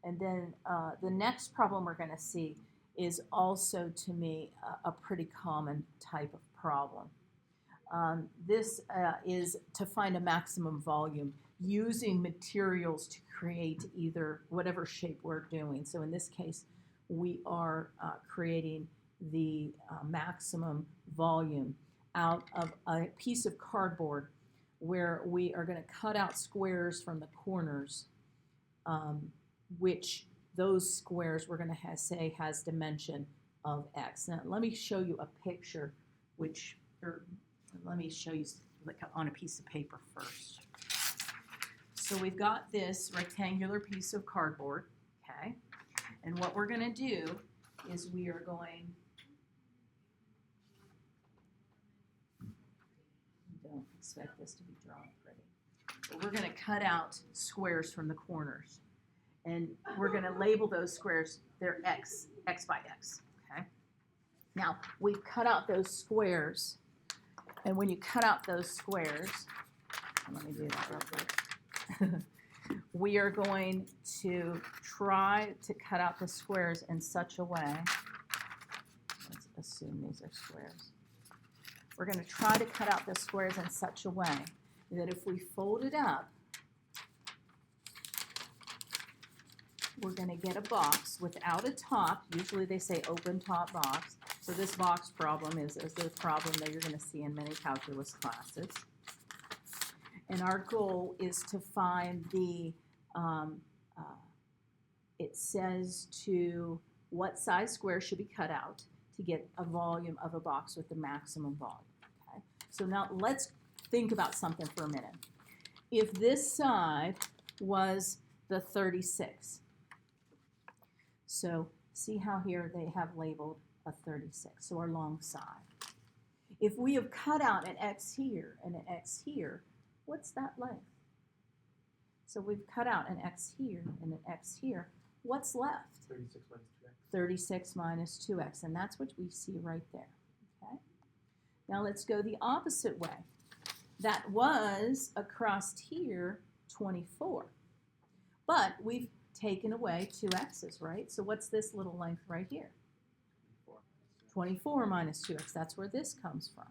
And then the next problem we're going to see is also, to me, a pretty common type of problem. This is to find a maximum volume using materials to create either whatever shape we're doing. So in this case, we are creating the maximum volume out of a piece of cardboard where we are going to cut out squares from the corners, which those squares we're going to say has dimension of x. Now let me show you a picture, let me show you on a piece of paper first. So we've got this rectangular piece of cardboard, okay? And what we're going to do is we are going, don't expect this to be drawn pretty, but we're going to cut out squares from the corners. And we're going to label those squares, they're x by x, okay? Now, we've cut out those squares, and when you cut out those squares, let me do that real quick. We are going to try to cut out the squares in such a way, let's assume these are squares. We're going to try to cut out the squares in such a way that if we fold it up, we're going to get a box without a top. Usually they say open top box. So this box problem is the problem that you're going to see in many calculus classes. And our goal is to find the, it says to what size square should be cut out to get a volume of a box with the maximum volume. Okay? So now let's think about something for a minute. If this side was the 36, so see how here they have labeled a 36, so our long side. If we have cut out an x here and an x here, what's that length? So we've cut out an x here and an x here. What's left? 36 minus 2x. 36 minus 2x, and that's what we see right there. Okay. Now let's go the opposite way. That was across here 24, but we've taken away 2 x's, right? So what's this little length right here? 24 minus 2x. That's where this comes from.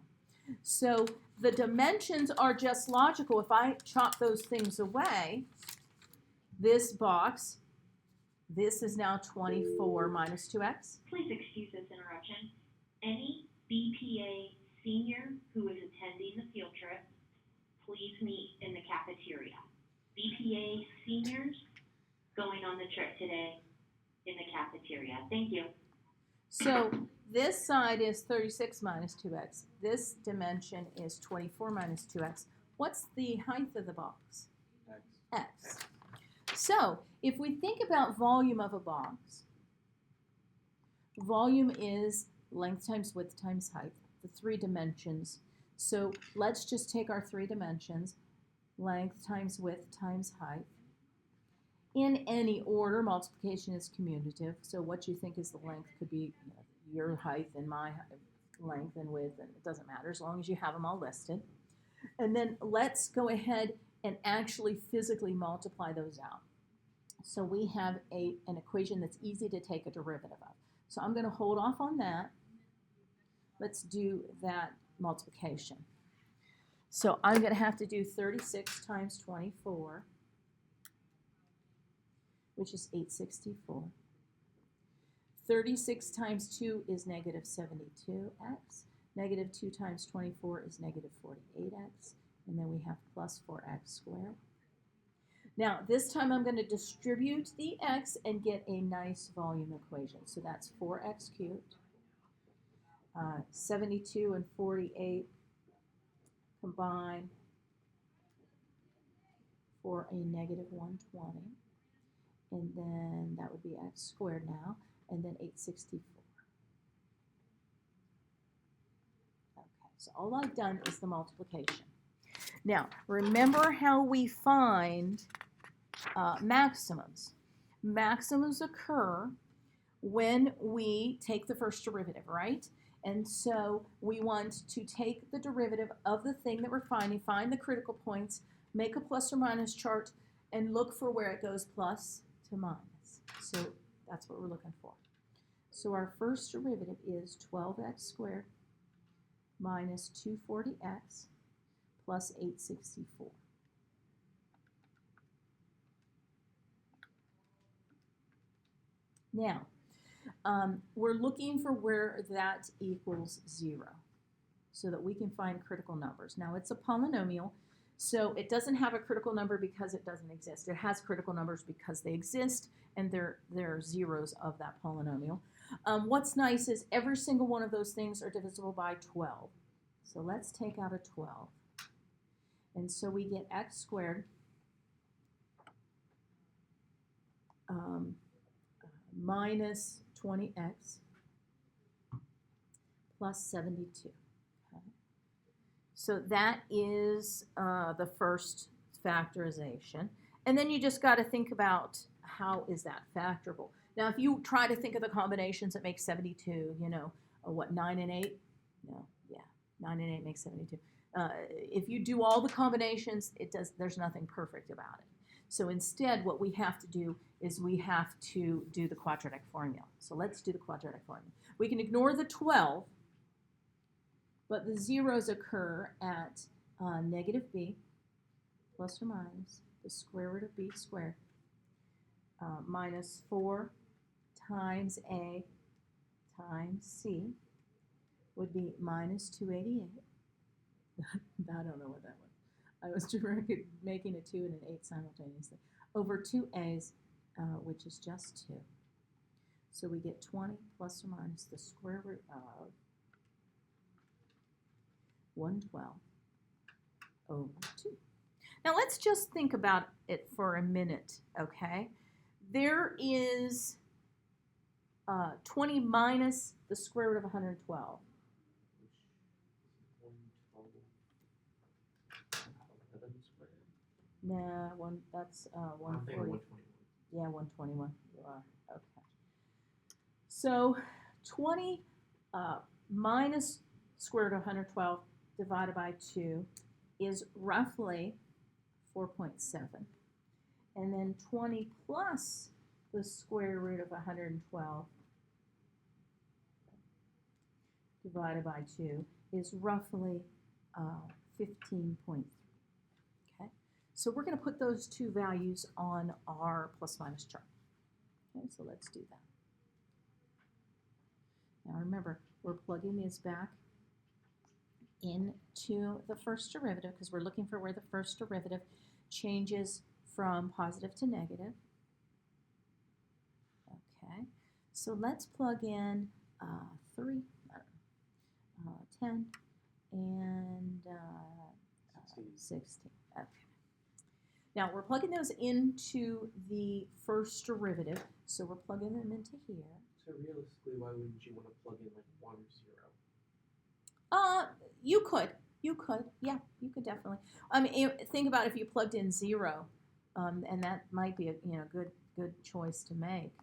So the dimensions are just logical. If I chop those things away, this box, this is now 24 minus 2x. Please excuse this interruption. Any BPA senior who is attending the field trip, please meet in the cafeteria. BPA seniors going on the trip today in the cafeteria. Thank you. So this side is 36 minus 2x. This dimension is 24 minus 2x. What's the height of the box? X. So if we think about volume of a box, volume is length times width times height, the 3 dimensions. So let's just take our 3 dimensions, length times width times height. In any order, multiplication is commutative. So what you think is the length could be your height and my length and width, and it doesn't matter as long as you have them all listed. And then let's go ahead and actually physically multiply those out. So we have an equation that's easy to take a derivative of. So I'm going to hold off on that. Let's do that multiplication. So I'm going to have to do 36 times 24, which is 864. 36 times 2 is negative 72x. Negative 2 times 24 is negative 48x. And then we have plus 4x squared. Now, this time I'm going to distribute the x and get a nice volume equation. So that's 4x cubed. 72 and 48 combine for a negative 120. And then that would be x squared now, and then 864. Okay, so all I've done is the multiplication. Now, remember how we find maximums. Maximums occur when we take the first derivative, right? And so we want to take the derivative of the thing that we're finding, find the critical points, make a plus or minus chart, and look for where it goes plus to minus. So that's what we're looking for. So our first derivative is 12x squared minus 240x plus 864. Now, we're looking for where that equals 0 so that we can find critical numbers. Now, it's a polynomial, so it doesn't have a critical number because it doesn't exist. It has critical numbers because they exist, and they're zeros of that polynomial. What's nice is every single one of those things are divisible by 12. So let's take out a 12. And so we get x squared minus 20x plus 72. Okay. So that is the first factorization. And then you just got to think about how is that factorable. Now, if you try to think of the combinations that make 72, you know, what, 9 and 8? No, yeah, 9 and 8 makes 72. If you do all the combinations, there's nothing perfect about it. So instead, what we have to do is we have to do the quadratic formula. So let's do the quadratic formula. We can ignore the 12, but the zeros occur at negative b plus or minus the square root of b squared minus 4 times a times c would be minus 288. I don't know what that was. I was making a 2 and an 8 simultaneously. Over 2 a's, which is just 2. So we get 20 plus or minus the square root of 112 over 2. Now let's just think about it for a minute, okay? There is 20 minus the square root of 112. Nah, that's 140. Yeah, 121. You are. Okay. So 20 minus square root of 112 divided by 2 is roughly 4.7. And then 20 plus the square root of 112 divided by 2 is roughly 15.3. Okay, so we're going to put those two values on our plus minus chart. Okay, so let's do that. Now remember, we're plugging these back into the first derivative because we're looking for where the first derivative changes from positive to negative. Okay, so let's plug in 3, 10, and 16. Okay. Now we're plugging those into the first derivative, so we're plugging them into here. So realistically, why wouldn't you want to plug in like 1 or 0? You could, yeah, you could definitely. I mean, think about if you plugged in 0, and that might be a good choice to make.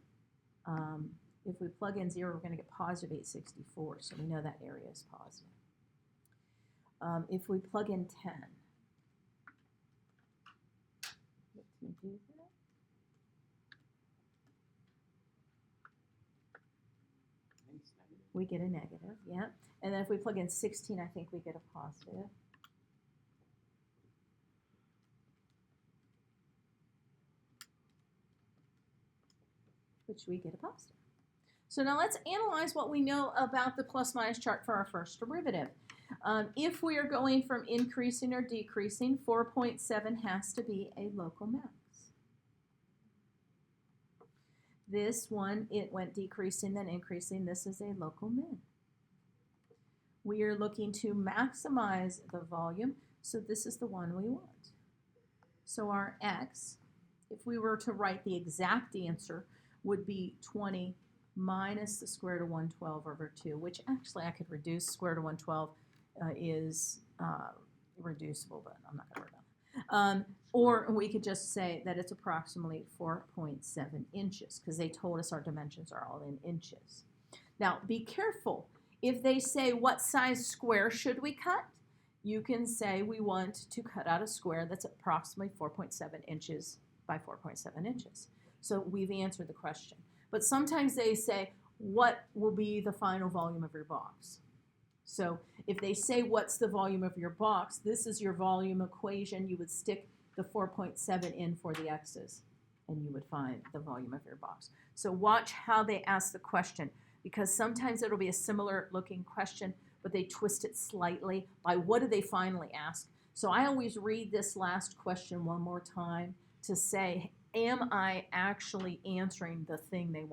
If we plug in 0, we're going to get positive 864, so we know that area is positive. If we plug in 10, let me do that. We get a negative, yeah. And then if we plug in 16, I think we get a positive. Which we get a positive. So now let's analyze what we know about the plus minus chart for our first derivative. If we are going from increasing or decreasing, 4.7 has to be a local max. This one, it went decreasing, then increasing. This is a local min. We are looking to maximize the volume, so this is the one we want. So our x, if we were to write the exact answer, would be 20 minus the square root of 112 over 2, which actually I could reduce. Square root of 112 is reducible, but I'm not going to worry about it. Or we could just say that it's approximately 4.7 inches because they told us our dimensions are all in inches. Now, be careful. If they say what size square should we cut, you can say we want to cut out a square that's approximately 4.7 inches by 4.7 inches. So we've answered the question. But sometimes they say, what will be the final volume of your box? So if they say, what's the volume of your box, this is your volume equation. You would stick the 4.7 in for the x's, and you would find the volume of your box. So watch how they ask the question, because sometimes it'll be a similar looking question, but they twist it slightly by what do they finally ask. So I always read this last question one more time to say, am I actually answering the thing they want